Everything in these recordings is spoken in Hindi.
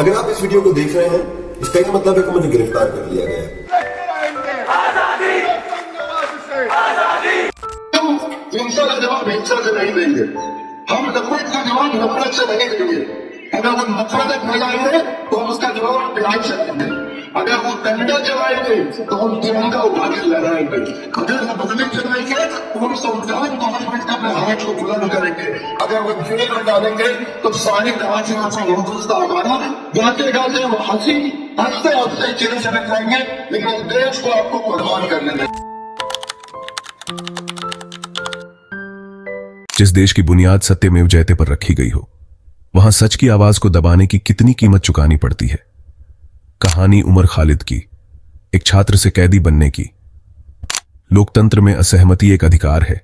अगर आप इस वीडियो को देख रहे हैं, इसका ये मतलब है कि मुझे गिरफ्तार कर लिया गया है। हिंसा का जवाब हिंसा से नहीं देंगे, हम नफरत का जवाब नफरत से नहीं देंगे। अगर वो नफरत फैलाएंगे तो हम उसका जवाब प्यार से देंगे। अगर वो डंडा चलाएंगे तो हम तिरंगा उठा के लहराएंगे। अगर वो बदले चलाएंगे तो हम संविधान गवर्नमेंट का अपने हाथ को बुलंद करेंगे। अगर वो जेल में डालेंगे तो सारे राज्यों से हिंदुस्तान हमारा गाते गाते वो हंसी हंसते हंसते चिरे चले जाएंगे, लेकिन देश को आपको कुर्बान करने देंगे। जिस देश की बुनियाद सत्यमेव जयते पर रखी गई हो, वहां सच की आवाज को दबाने की कितनी कीमत चुकानी पड़ती है। कहानी उमर खालिद की, एक छात्र से कैदी बनने की। लोकतंत्र में असहमति एक अधिकार है,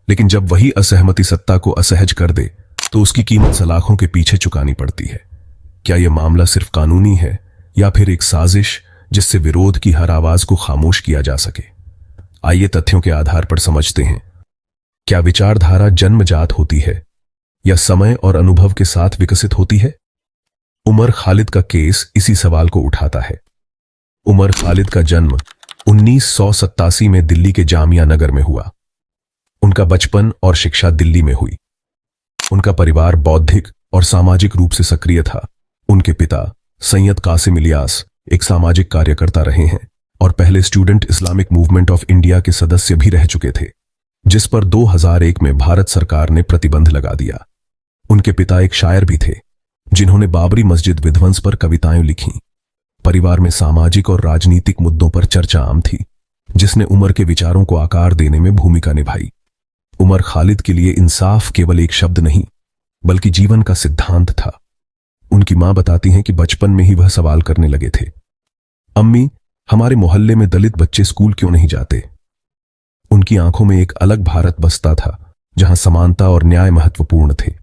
लेकिन जब वही असहमति सत्ता को असहज कर दे तो उसकी कीमत सलाखों के पीछे चुकानी पड़ती है। क्या यह मामला सिर्फ कानूनी है या फिर एक साजिश जिससे विरोध की हर आवाज को खामोश किया जा सके? आइए तथ्यों के आधार पर समझते हैं। क्या विचारधारा जन्मजात होती है या समय और अनुभव के साथ विकसित होती है? उमर खालिद का केस इसी सवाल को उठाता है। उमर खालिद का जन्म 1987 में दिल्ली के जामिया नगर में हुआ। उनका बचपन और शिक्षा दिल्ली में हुई। उनका परिवार बौद्धिक और सामाजिक रूप से सक्रिय था। उनके पिता सैयद कासिम इलियास एक सामाजिक कार्यकर्ता रहे हैं और पहले student Islamic movement of India के सदस्य भी रह चुके थे, जिस पर 2001 में भारत सरकार ने प्रतिबंध लगा दिया। उनके पिता एक शायर भी थे, जिन्होंने बाबरी मस्जिद विध्वंस पर कविताएं लिखीं। परिवार में सामाजिक और राजनीतिक मुद्दों पर चर्चा आम थी, जिसने उमर के विचारों को आकार देने में भूमिका निभाई। उमर खालिद के लिए इंसाफ केवल एक शब्द नहीं, बल्कि जीवन का सिद्धांत था। उनकी मां बताती हैं कि बचपन में ही वह सवाल करने लगे थे, अम्मी, हमारे मोहल्ले में दलित बच्चे स्कूल क्यों नहीं जाते? उनकी आंखों में एक अलग भारत बसता था, जहां समानता और न्याय महत्वपूर्ण थे।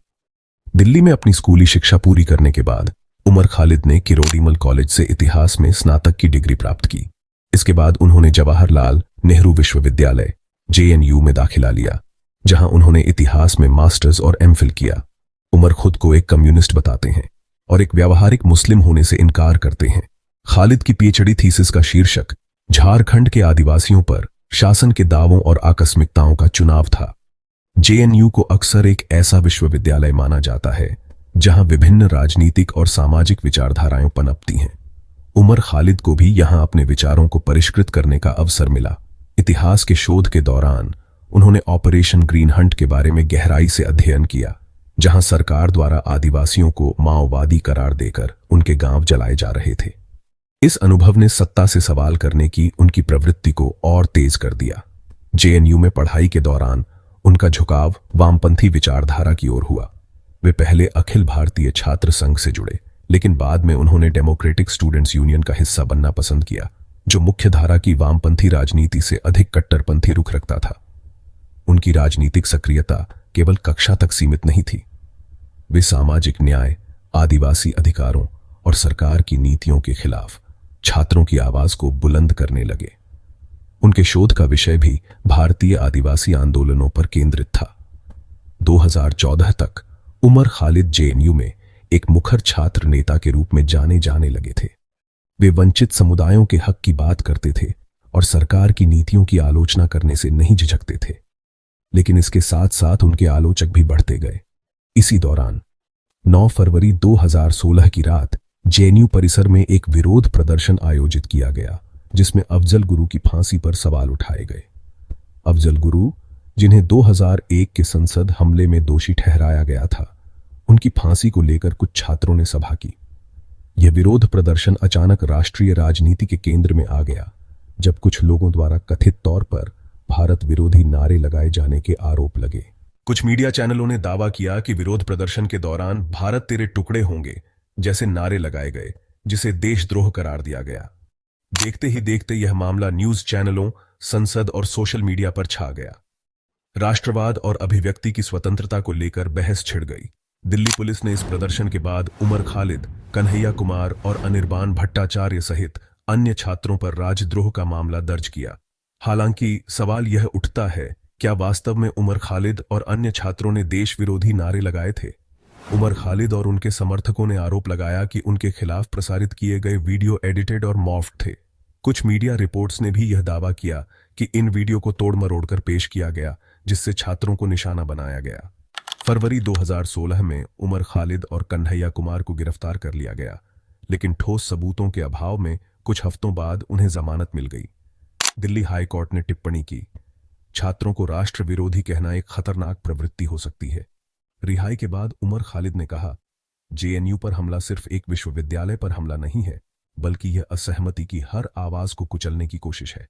दिल्ली में अपनी स्कूली शिक्षा पूरी करने के बाद उमर खालिद ने किरोड़ीमल कॉलेज से इतिहास में स्नातक की डिग्री प्राप्त की। इसके बाद उन्होंने जवाहरलाल नेहरू विश्वविद्यालय JNU में दाखिला लिया, जहां उन्होंने इतिहास में मास्टर्स और MPhil किया। उमर खुद को एक कम्युनिस्ट बताते हैं और एक व्यावहारिक मुस्लिम होने से इनकार करते हैं। खालिद की PhD थीसिस का शीर्षक झारखंड के आदिवासियों पर शासन के दावों और आकस्मिकताओं का चुनाव था। JNU को अक्सर एक ऐसा विश्वविद्यालय माना जाता है जहां विभिन्न राजनीतिक और सामाजिक विचारधाराएं पनपती हैं। उमर खालिद को भी यहां अपने विचारों को परिष्कृत करने का अवसर मिला। इतिहास के शोध के दौरान उन्होंने ऑपरेशन ग्रीन हंट के बारे में गहराई से अध्ययन किया, जहां सरकार द्वारा आदिवासियों को माओवादी करार देकर उनके गांव जलाए जा रहे थे। इस अनुभव ने सत्ता से सवाल करने की उनकी प्रवृत्ति को और तेज कर दिया। JNU में पढ़ाई के दौरान उनका झुकाव वामपंथी विचारधारा की ओर हुआ। वे पहले अखिल भारतीय छात्र संघ से जुड़े, लेकिन बाद में उन्होंने डेमोक्रेटिक स्टूडेंट्स यूनियन का हिस्सा बनना पसंद किया, जो मुख्यधारा की वामपंथी राजनीति से अधिक कट्टरपंथी रुख रखता था। उनकी राजनीतिक सक्रियता केवल कक्षा तक सीमित नहीं थी। वे सामाजिक न्याय, आदिवासी अधिकारों और सरकार की नीतियों के खिलाफ छात्रों की आवाज को बुलंद करने लगे। उनके शोध का विषय भी भारतीय आदिवासी आंदोलनों पर केंद्रित था। 2014 तक उमर खालिद JNU में एक मुखर छात्र नेता के रूप में जाने जाने लगे थे। वे वंचित समुदायों के हक की बात करते थे और सरकार की नीतियों की आलोचना करने से नहीं झिझकते थे। लेकिन इसके साथ साथ उनके आलोचक भी बढ़ते गए। इसी दौरान 9 फरवरी 2016 की रात JNU परिसर में एक विरोध प्रदर्शन आयोजित किया गया, जिसमें अफजल गुरु की फांसी पर सवाल उठाए गए। अफजल गुरु, जिन्हें 2001 के संसद हमले में दोषी ठहराया गया था, उनकी फांसी को लेकर कुछ छात्रों ने सभा की। यह विरोध प्रदर्शन अचानक राष्ट्रीय राजनीति के केंद्र में आ गया, जब कुछ लोगों द्वारा कथित तौर पर भारत विरोधी नारे लगाए जाने के आरोप लगे। कुछ मीडिया चैनलों ने दावा किया कि विरोध प्रदर्शन के दौरान भारत तेरे टुकड़े होंगे जैसे नारे लगाए गए, जिसे देशद्रोह करार दिया गया। देखते ही देखते यह मामला न्यूज चैनलों, संसद और सोशल मीडिया पर छा गया। राष्ट्रवाद और अभिव्यक्ति की स्वतंत्रता को लेकर बहस छिड़ गई। दिल्ली पुलिस ने इस प्रदर्शन के बाद उमर खालिद, कन्हैया कुमार और अनिर्बान भट्टाचार्य सहित अन्य छात्रों पर राजद्रोह का मामला दर्ज किया। हालांकि सवाल यह उठता है, क्या वास्तव में उमर खालिद और अन्य छात्रों ने देश विरोधी नारे लगाए थे? उमर खालिद और उनके समर्थकों ने आरोप लगाया कि उनके खिलाफ प्रसारित किए गए वीडियो एडिटेड और मॉर्फ्ड थे। कुछ मीडिया रिपोर्ट्स ने भी यह दावा किया कि इन वीडियो को तोड़ मरोड़ कर पेश किया गया, जिससे छात्रों को निशाना बनाया गया। फरवरी 2016 में उमर खालिद और कन्हैया कुमार को गिरफ्तार कर लिया गया, लेकिन ठोस सबूतों के अभाव में कुछ हफ्तों बाद उन्हें जमानत मिल गई। दिल्ली हाई कोर्ट ने टिप्पणी की, छात्रों को राष्ट्र विरोधी कहना एक खतरनाक प्रवृत्ति हो सकती है। रिहाई के बाद उमर खालिद ने कहा, जेएनयू पर हमला सिर्फ एक विश्वविद्यालय पर हमला नहीं है, बल्कि यह असहमति की हर आवाज को कुचलने की कोशिश है।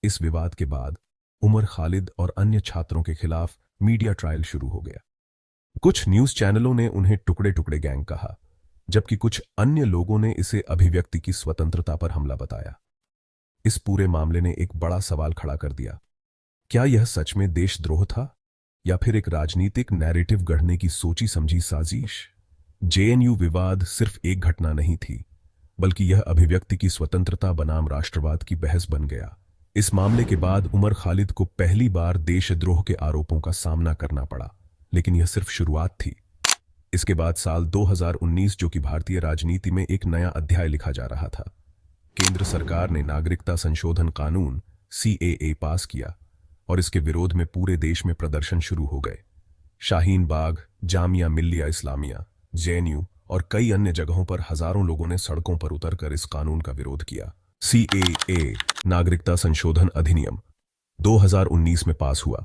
इस विवाद के बाद उमर खालिद और अन्य छात्रों के खिलाफ मीडिया ट्रायल शुरू हो गया। कुछ न्यूज चैनलों ने उन्हें टुकड़े टुकड़े गैंग कहा, जबकि कुछ अन्य लोगों ने इसे अभिव्यक्ति की स्वतंत्रता पर हमला बताया। इस पूरे मामले ने एक बड़ा सवाल खड़ा कर दिया, क्या यह सच में देशद्रोह था या फिर एक राजनीतिक नैरेटिव गढ़ने की सोची समझी साजिश? जेएनयू विवाद सिर्फ एक घटना नहीं थी, बल्कि यह अभिव्यक्ति की स्वतंत्रता बनाम राष्ट्रवाद की बहस बन गया। इस मामले के बाद उमर खालिद को पहली बार देशद्रोह के आरोपों का सामना करना पड़ा, लेकिन यह सिर्फ शुरुआत थी। इसके बाद साल 2019, जो कि भारतीय राजनीति में एक नया अध्याय लिखा जा रहा था। केंद्र सरकार ने नागरिकता संशोधन कानून CAA पास किया और इसके विरोध में पूरे देश में प्रदर्शन शुरू हो गए। शाहीन बाग, जामिया मिल्लिया इस्लामिया, जेएनयू और कई अन्य जगहों पर हजारों लोगों ने सड़कों पर उतरकर इस कानून का विरोध किया। CAA नागरिकता संशोधन अधिनियम 2019 में पास हुआ,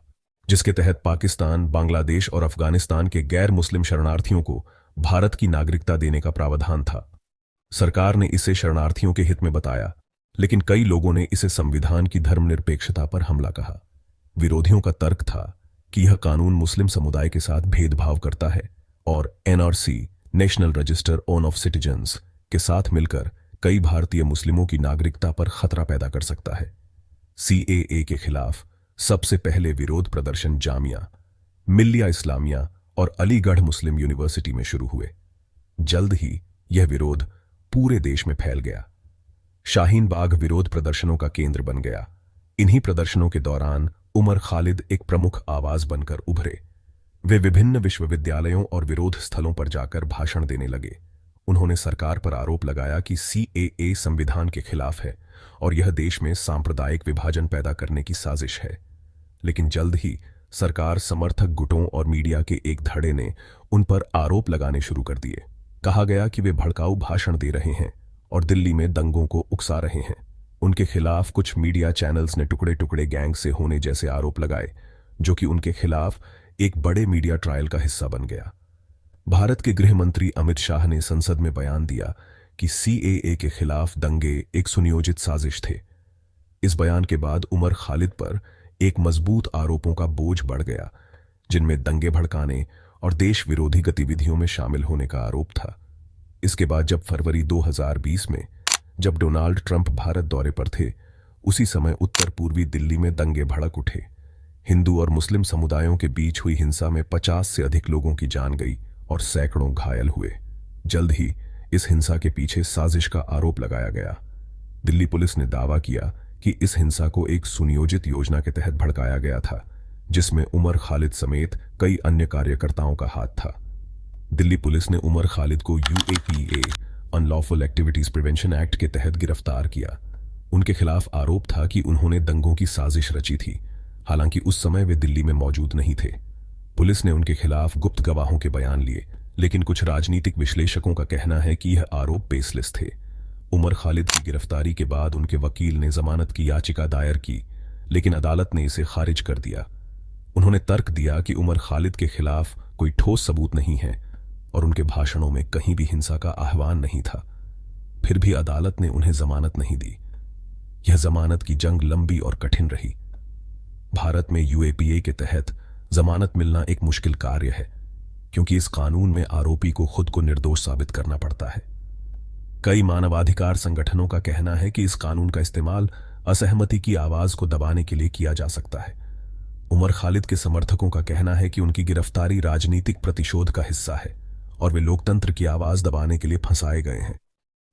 जिसके तहत पाकिस्तान, बांग्लादेश और अफगानिस्तान के गैर मुस्लिम शरणार्थियों को भारत की नागरिकता देने का प्रावधान था। सरकार ने इसे शरणार्थियों के हित में बताया, लेकिन कई लोगों ने इसे संविधान की धर्मनिरपेक्षता पर हमला कहा। विरोधियों का तर्क था कि यह कानून मुस्लिम समुदाय के साथ भेदभाव करता है और NRC national register of citizens के साथ मिलकर कई भारतीय मुस्लिमों की नागरिकता पर खतरा पैदा कर सकता है। CAA के खिलाफ सबसे पहले विरोध प्रदर्शन जामिया मिल्लिया इस्लामिया और अलीगढ़ मुस्लिम यूनिवर्सिटी में शुरू हुए। जल्द ही यह विरोध पूरे देश में फैल गया। शाहीन बाग विरोध प्रदर्शनों का केंद्र बन गया। इन्हीं प्रदर्शनों के दौरान उमर खालिद एक प्रमुख आवाज बनकर उभरे। वे विभिन्न विश्वविद्यालयों और विरोध स्थलों पर जाकर भाषण देने लगे। उन्होंने सरकार पर आरोप लगाया कि CAA संविधान के खिलाफ है और यह देश में सांप्रदायिक विभाजन पैदा करने की साजिश है। लेकिन जल्द ही सरकार, समर्थक गुटों और मीडिया के एक धड़े ने उन पर आरोप लगाने शुरू कर दिए। कहा गया कि वे भड़काऊ भाषण दे रहे हैं और दिल्ली में दंगों को उकसा रहे हैं। उनके खिलाफ कुछ मीडिया चैनल्स ने टुकड़े टुकड़े गैंग से होने जैसे आरोप लगाए, जो कि उनके खिलाफ एक बड़े मीडिया ट्रायल का हिस्सा बन गया। भारत के गृह मंत्री अमित शाह ने संसद में बयान दिया कि CAA के खिलाफ दंगे एक सुनियोजित साजिश थे। इस बयान के बाद उमर खालिद पर एक मजबूत आरोपों का बोझ बढ़ गया, जिनमें दंगे भड़काने और देश विरोधी गतिविधियों में शामिल होने का आरोप था। इसके बाद जब फरवरी 2020 में जब डोनाल्ड ट्रंप भारत दौरे पर थे, उसी समय उत्तर पूर्वी दिल्ली में दंगे भड़क उठे। हिंदू और मुस्लिम समुदायों के बीच हुई हिंसा में 50 से अधिक लोगों की जान गई और सैकड़ों घायल हुए। जल्द ही इस हिंसा के पीछे साजिश का आरोप लगाया गया। दिल्ली पुलिस ने दावा किया कि इस हिंसा को एक सुनियोजित योजना के तहत भड़काया गया था, जिसमें उमर खालिद समेत कई अन्य कार्यकर्ताओं का हाथ था। दिल्ली पुलिस ने उमर खालिद को UAPA unlawful activities prevention act के तहत गिरफ्तार किया। उनके खिलाफ आरोप था कि उन्होंने दंगों की साजिश रची थी, हालांकि उस समय वे दिल्ली में मौजूद नहीं थे। पुलिस ने उनके खिलाफ गुप्त गवाहों के बयान लिए, लेकिन कुछ राजनीतिक विश्लेषकों का कहना है कि यह आरोप बेसलेस थे। उमर खालिद की गिरफ्तारी के बाद उनके वकील ने जमानत की याचिका दायर की, लेकिन अदालत ने इसे खारिज कर दिया। उन्होंने तर्क दिया कि उमर खालिद के खिलाफ कोई ठोस सबूत नहीं है और उनके भाषणों में कहीं भी हिंसा का आह्वान नहीं था। फिर भी अदालत ने उन्हें जमानत नहीं दी। यह जमानत की जंग लंबी और कठिन रही। भारत में UAPA के तहत जमानत मिलना एक मुश्किल कार्य है, क्योंकि इस कानून में आरोपी को खुद को निर्दोष साबित करना पड़ता है। कई मानवाधिकार संगठनों का कहना है कि इस कानून का इस्तेमाल असहमति की आवाज को दबाने के लिए किया जा सकता है। उमर खालिद के समर्थकों का कहना है कि उनकी गिरफ्तारी राजनीतिक प्रतिशोध का हिस्सा है और वे लोकतंत्र की आवाज दबाने के लिए फंसाए गए हैं।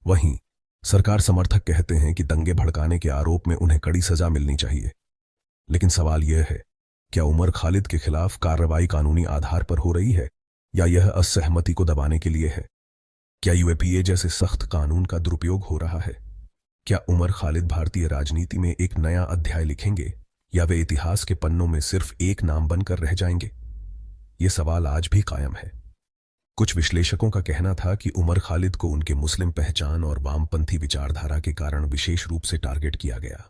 वहीं सरकार समर्थक कहते हैं कि दंगे भड़काने के आरोप में उन्हें कड़ी सजा मिलनी चाहिए। लेकिन सवाल यह है, क्या उमर खालिद के खिलाफ कार्रवाई कानूनी आधार पर हो रही है या यह असहमति को दबाने के लिए है? क्या यूएपीए जैसे सख्त कानून का दुरुपयोग हो रहा है? क्या उमर खालिद भारतीय राजनीति में एक नया अध्याय लिखेंगे या वे इतिहास के पन्नों में सिर्फ एक नाम बनकर रह जाएंगे? ये सवाल आज भी कायम है। कुछ विश्लेषकों का कहना था कि उमर खालिद को उनके मुस्लिम पहचान और वामपंथी विचारधारा के कारण विशेष रूप से टारगेट किया गया।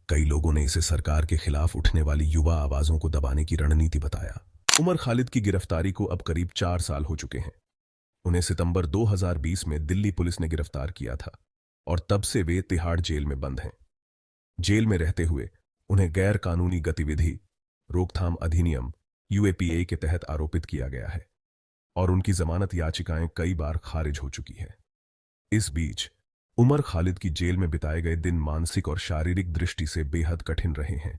कई लोगों ने इसे सरकार के खिलाफ उठने वाली युवा आवाजों को दबाने की रणनीति बताया। उमर खालिद की गिरफ्तारी को अब करीब 4 साल हो चुके हैं। उन्हें सितंबर 2020 में दिल्ली पुलिस ने गिरफ्तार किया था और तब से वे तिहाड़ जेल में बंद हैं। जेल में रहते हुए उन्हें गैर कानूनी गतिविधि रोकथाम अधिनियम यूएपीए के तहत आरोपित किया गया है और उनकी जमानत याचिकाएं कई बार खारिज हो चुकी हैं। इस बीच उमर खालिद की जेल में बिताए गए दिन मानसिक और शारीरिक दृष्टि से बेहद कठिन रहे हैं।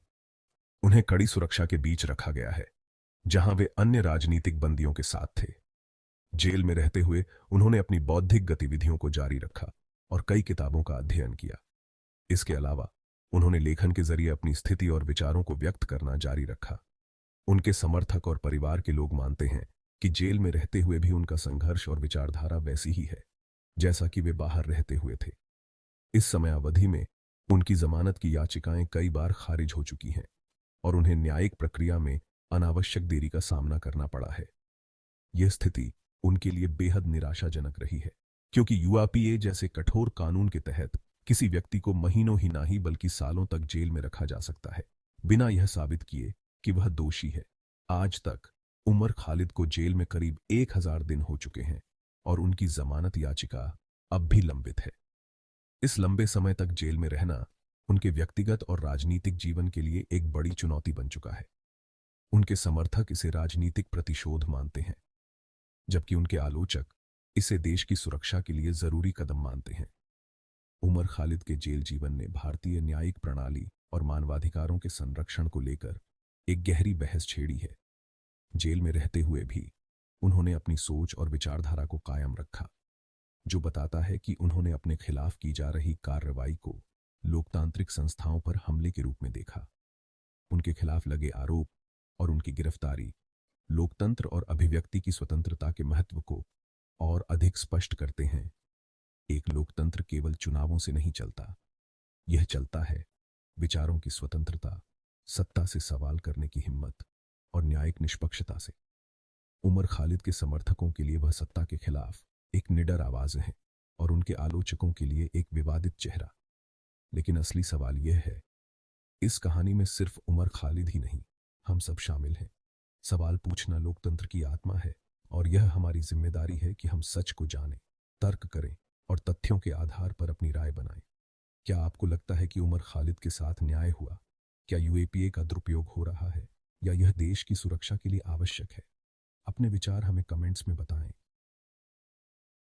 उन्हें कड़ी सुरक्षा के बीच रखा गया है, जहां वे अन्य राजनीतिक बंदियों के साथ थे। जेल में रहते हुए उन्होंने अपनी बौद्धिक गतिविधियों को जारी रखा और कई किताबों का अध्ययन किया। इसके अलावा उन्होंने लेखन के जरिए अपनी स्थिति और विचारों को व्यक्त करना जारी रखा। उनके समर्थक और परिवार के लोग मानते हैं कि जेल में रहते हुए भी उनका संघर्ष और विचारधारा वैसी ही है जैसा कि वे बाहर रहते हुए थे। इस समयावधि में उनकी जमानत की याचिकाएं कई बार खारिज हो चुकी हैं और उन्हें न्यायिक प्रक्रिया में अनावश्यक देरी का सामना करना पड़ा है। यह स्थिति उनके लिए बेहद निराशाजनक रही है, क्योंकि यूएपीए जैसे कठोर कानून के तहत किसी व्यक्ति को महीनों ही नहीं बल्कि सालों तक जेल में रखा जा सकता है बिना यह साबित किए कि वह दोषी है। आज तक उमर खालिद को जेल में करीब 1000 दिन हो चुके हैं और उनकी जमानत याचिका अब भी लंबित है। इस लंबे समय तक जेल में रहना उनके व्यक्तिगत और राजनीतिक जीवन के लिए एक बड़ी चुनौती बन चुका है। उनके समर्थक इसे राजनीतिक प्रतिशोध मानते हैं, जबकि उनके आलोचक इसे देश की सुरक्षा के लिए जरूरी कदम मानते हैं। उमर खालिद के जेल जीवन ने भारतीय न्यायिक प्रणाली और मानवाधिकारों के संरक्षण को लेकर एक गहरी बहस छेड़ी है। जेल में रहते हुए भी उन्होंने अपनी सोच और विचारधारा को कायम रखा, जो बताता है कि उन्होंने अपने खिलाफ की जा रही कार्रवाई को लोकतांत्रिक संस्थाओं पर हमले के रूप में देखा। उनके खिलाफ लगे आरोप और उनकी गिरफ्तारी लोकतंत्र और अभिव्यक्ति की स्वतंत्रता के महत्व को और अधिक स्पष्ट करते हैं। एक लोकतंत्र केवल चुनावों से नहीं चलता, यह चलता है विचारों की स्वतंत्रता, सत्ता से सवाल करने की हिम्मत और न्यायिक निष्पक्षता से। उमर खालिद के समर्थकों के लिए वह सत्ता के खिलाफ एक निडर आवाज है और उनके आलोचकों के लिए एक विवादित चेहरा। लेकिन असली सवाल यह है, इस कहानी में सिर्फ उमर खालिद ही नहीं, हम सब शामिल हैं। सवाल पूछना लोकतंत्र की आत्मा है और यह हमारी जिम्मेदारी है कि हम सच को जानें, तर्क करें और तथ्यों के आधार पर अपनी राय बनाएं। क्या आपको लगता है कि उमर खालिद के साथ न्याय हुआ? क्या यूएपीए का दुरुपयोग हो रहा है या यह देश की सुरक्षा के लिए आवश्यक है? अपने विचार हमें कमेंट्स में बताएं।